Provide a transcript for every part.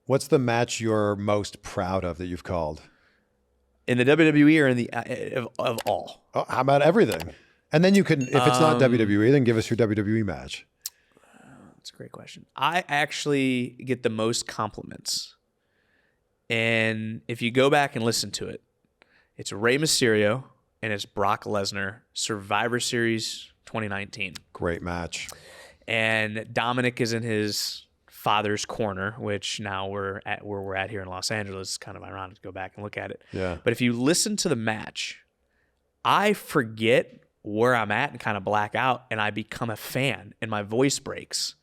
What's the match you're most proud of that you've called? In the WWE or in the of all? Oh, how about everything? And then you can, if it's not WWE, then give us your WWE match. That's a great question. I actually get the most compliments. And if you go back and listen to it, it's Rey Mysterio and it's Brock Lesnar, Survivor Series 2019. Great match. And Dominic is in his father's corner, which now we're at where we're at here in Los Angeles. It's kind of ironic to go back and look at it. Yeah. But if you listen to the match, I forget where I'm at and kind of black out, and I become a fan, and my voice breaks.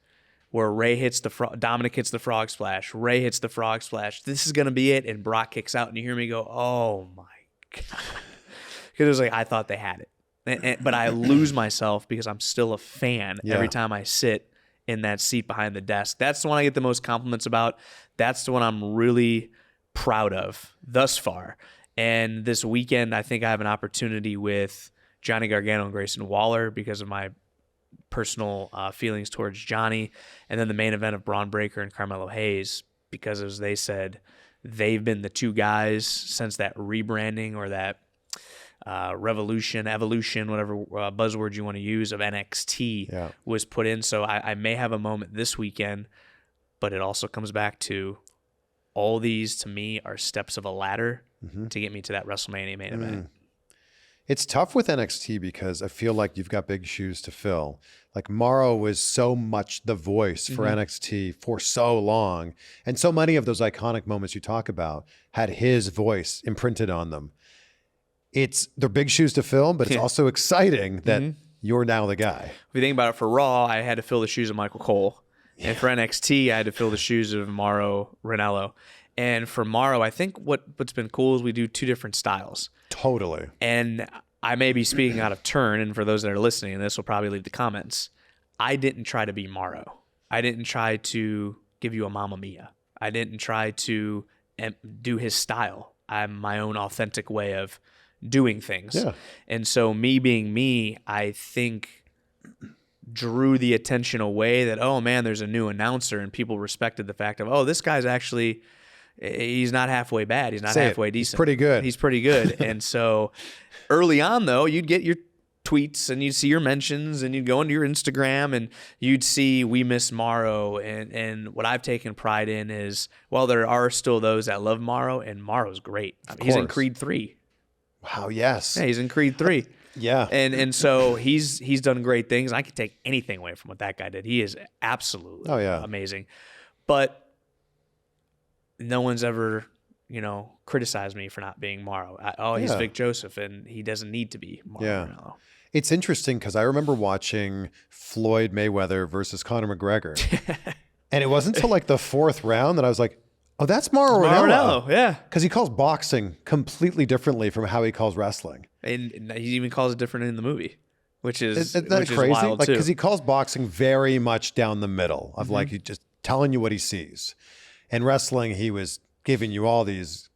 Where Ray hits Dominic hits the frog splash, Ray hits the frog splash. This is gonna be it, and Brock kicks out, and you hear me go, "Oh my god!" Because it was like I thought they had it, but I lose myself because I'm still a fan every time I sit in that seat behind the desk. That's the one I get the most compliments about. That's the one I'm really proud of thus far. And this weekend, I think I have an opportunity with Johnny Gargano and Grayson Waller because of my personal feelings towards Johnny, and then the main event of Braun Breaker and Carmelo Hayes, because as they said, they've been the two guys since that rebranding or that evolution, whatever buzzword you want to use, of NXT was put in. So I may have a moment this weekend, but it also comes back to all these, to me, are steps of a ladder to get me to that WrestleMania main event. It's tough with NXT because I feel like you've got big shoes to fill. Like Mauro was so much the voice for NXT for so long. And so many of those iconic moments you talk about had his voice imprinted on them. They're big shoes to fill, but it's also exciting that you're now the guy. If you think about it, for Raw, I had to fill the shoes of Michael Cole. And for NXT, I had to fill the shoes of Mauro Ranallo. And for Mauro, I think what's been cool is we do two different styles. Totally. And I may be speaking out of turn, and for those that are listening, and this will probably leave the comments, I didn't try to be Mauro. I didn't try to give you a Mamma Mia. I didn't try to do his style. I'm my own authentic way of doing things. Yeah. And so me being me, I think drew the attention away that, oh man, there's a new announcer, and people respected the fact of, oh, this guy's actually, he's not halfway bad. He's not halfway decent. He's pretty good. He's pretty good. And so early on, though, you'd get your tweets and you'd see your mentions and you'd go into your Instagram and you'd see "We Miss Mauro." And what I've taken pride in is, well, there are still those that love Mauro, and Mauro's great. He's in Creed 3. Wow, yes. Yeah, he's in Creed 3. Yeah. And so he's done great things. I could take anything away from what that guy did. He is absolutely amazing. But no one's ever, criticized me for not being Mauro. He's Vic Joseph, and he doesn't need to be Mauro. Yeah. It's interesting because I remember watching Floyd Mayweather versus Conor McGregor. And it wasn't until like the fourth round that I was like, oh, that's Mauro Ranallo. Yeah. Because he calls boxing completely differently from how he calls wrestling. And he even calls it different in the movie, which is crazy. Wild too. Because he calls boxing very much down the middle of like, he's just telling you what he sees. And wrestling, he was giving you all these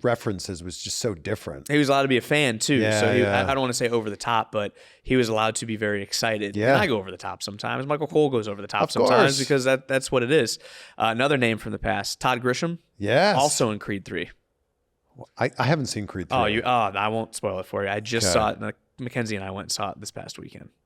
references, was just so different. He was allowed to be a fan too. Yeah, so I don't want to say over the top, but he was allowed to be very excited. Yeah. And I go over the top sometimes. Michael Cole goes over the top sometimes because that's what it is. Another name from the past, Todd Grisham. Yes. Also in Creed 3. I haven't seen Creed 3. I won't spoil it for you. I just saw it. Mackenzie and I went and saw it this past weekend.